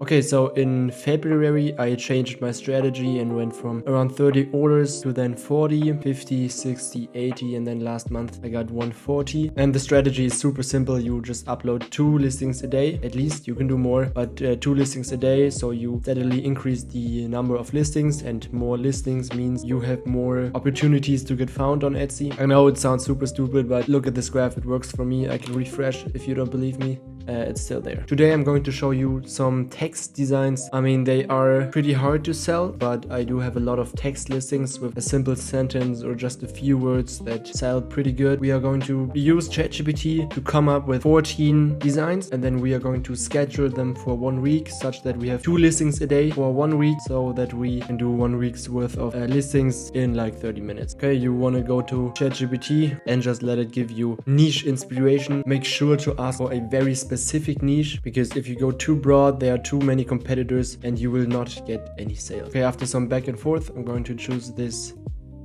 Okay, so in February, I changed my strategy and went from around 30 orders to then 40, 50, 60, 80, and then last month I got 140. And the strategy is super simple. You just upload 2 listings a day. At least you can do more, but 2 listings a day. So you steadily increase the number of listings, and more listings means you have more opportunities to get found on Etsy. I know it sounds super stupid, but look at this graph. It works for me. I can refresh if you don't believe me. It's still there. Today I'm going to show you some text designs. I mean, they are pretty hard to sell, but I do have a lot of text listings with a simple sentence or just a few words that sell pretty good. We are going to use ChatGPT to come up with 14 designs, and then we are going to schedule them for 1 week such that we have 2 listings a day for 1 week, so that we can do 1 week's worth of listings in like 30 minutes. Okay, you want to go to ChatGPT and just let it give you niche inspiration. Make sure to ask for a very specific niche, because if you go too broad, there are too many competitors and you will not get any sales. Okay, after some back and forth, I'm going to choose this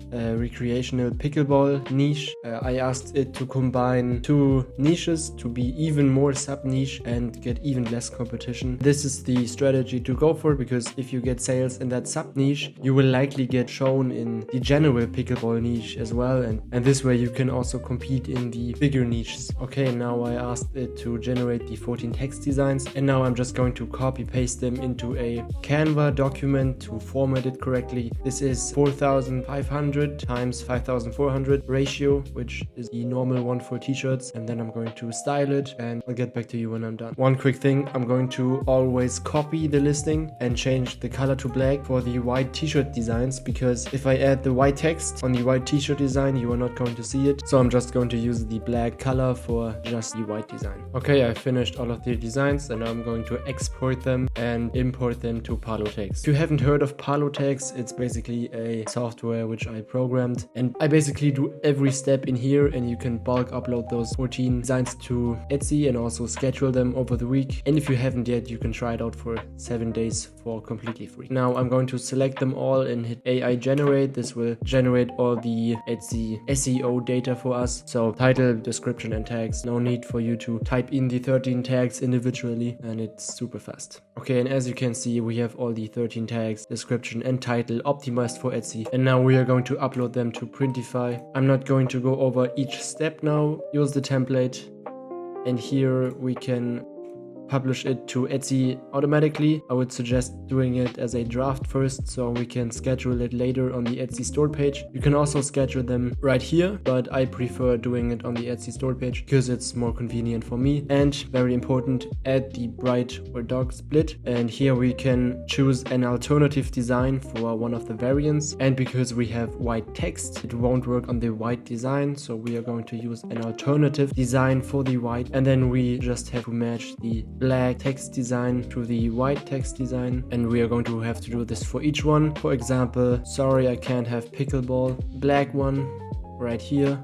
recreational pickleball niche. I asked it to combine 2 niches to be even more sub niche and get even less competition. This is the strategy to go for, because if you get sales in that sub niche, you will likely get shown in the general pickleball niche as well, and this way you can also compete in the bigger niches. Okay, now I asked it to generate the 14 text designs, and now I'm just going to copy paste them into a Canva document to format it correctly. This is 4,500 times 5,400 ratio, which is the normal one for t-shirts, and then I'm going to style it and I'll get back to you when I'm done. One quick thing, I'm going to always copy the listing and change the color to black for the white t-shirt designs, because if I add the white text on the white t-shirt design, you are not going to see it. So I'm just going to use the black color for just the white design. Okay, I finished all of the designs, and now I'm going to export them and import them to Palotex. If you haven't heard of Palotex, it's basically a software which I programmed, and I basically do every step in here, and you can bulk upload those 14 designs to Etsy and also schedule them over the week. And if you haven't yet, you can try it out for 7 days for completely free. Now I'm going to select them all and hit AI generate. This will generate all the Etsy SEO data for us. So title, description, and tags. No need for you to type in the 13 tags individually, and it's super fast. Okay, and as you can see, we have all the 13 tags, description and title optimized for Etsy. And now we are going to upload them to Printify. I'm not going to go over each step now. Use the template, and here we can publish it to Etsy automatically. I would suggest doing it as a draft first, so we can schedule it later on the Etsy store page. You can also schedule them right here, but I prefer doing it on the Etsy store page because it's more convenient for me. And very important, add the bright or dark split, and here we can choose an alternative design for one of the variants. And because we have white text, it won't work on the white design, so we are going to use an alternative design for the white, and then we just have to match the black text design to the white text design, and we are going to have to do this for each one. For example, sorry I can't have pickleball, black one right here,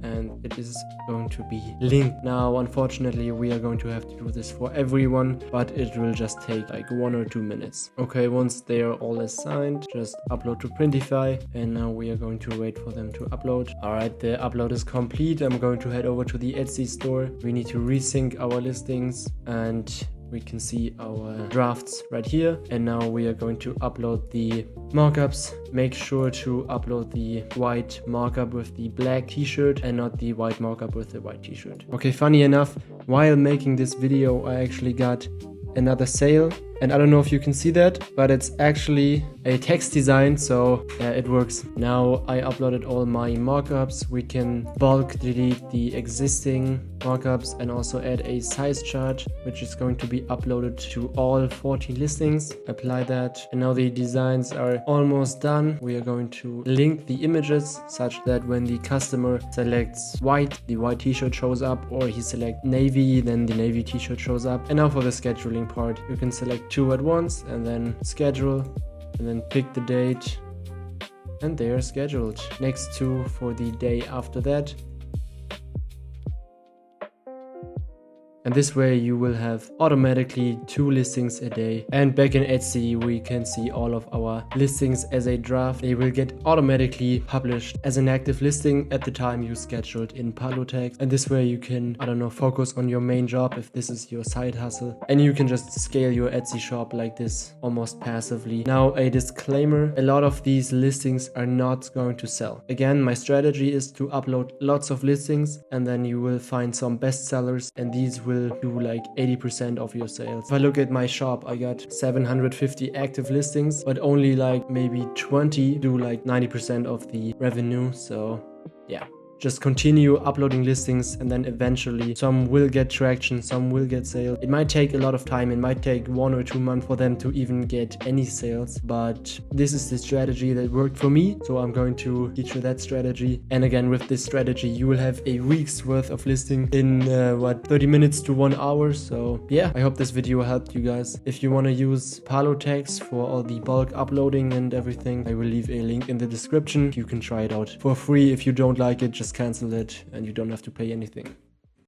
and it is going to be linked. Now unfortunately we are going to have to do this for everyone, but it will just take like 1 or 2 minutes. Okay, once they are all assigned, just upload to Printify, and now we are going to wait for them to upload. Alright, the upload is complete. I'm going to head over to the Etsy store. We need to resync our listings, and we can see our drafts right here. And now we are going to upload the markups. Make sure to upload the white markup with the black t-shirt and not the white markup with the white t-shirt. Okay, funny enough, while making this video, I actually got another sale, and I don't know if you can see that, but it's actually a text design, so it works. Now I uploaded all my markups. We can bulk delete the existing markups and also add a size chart, which is going to be uploaded to all 14 listings. Apply that, and now the designs are almost done. We are going to link the images such that when the customer selects white, the white t-shirt shows up, or he selects navy, then the navy t-shirt shows up. And now for the scheduling part, you can select 2 at once and then schedule, and then pick the date, and they are scheduled. Next 2 for the day after that. And this way you will have automatically 2 listings a day. And back in Etsy, we can see all of our listings as a draft. They will get automatically published as an active listing at the time you scheduled in Palotex. And this way you can, I don't know, focus on your main job if this is your side hustle. And you can just scale your Etsy shop like this almost passively. Now, a disclaimer, a lot of these listings are not going to sell. Again, my strategy is to upload lots of listings and then you will find some best sellers and these will do like 80% of your sales. If I look at my shop, I got 750 active listings, but only like maybe 20 do like 90% of the revenue. So yeah. Just continue uploading listings and then eventually some will get traction, some will get sales. It might take a lot of time, it might take 1 or 2 months for them to even get any sales, but this is the strategy that worked for me. So I'm going to teach you that strategy. And again, with this strategy, you will have a week's worth of listing in 30 minutes to 1 hour. So yeah, I hope this video helped you guys. If you want to use Palotex for all the bulk uploading and everything, I will leave a link in the description. You can try it out for free. If you don't like it, just cancel it and you don't have to pay anything.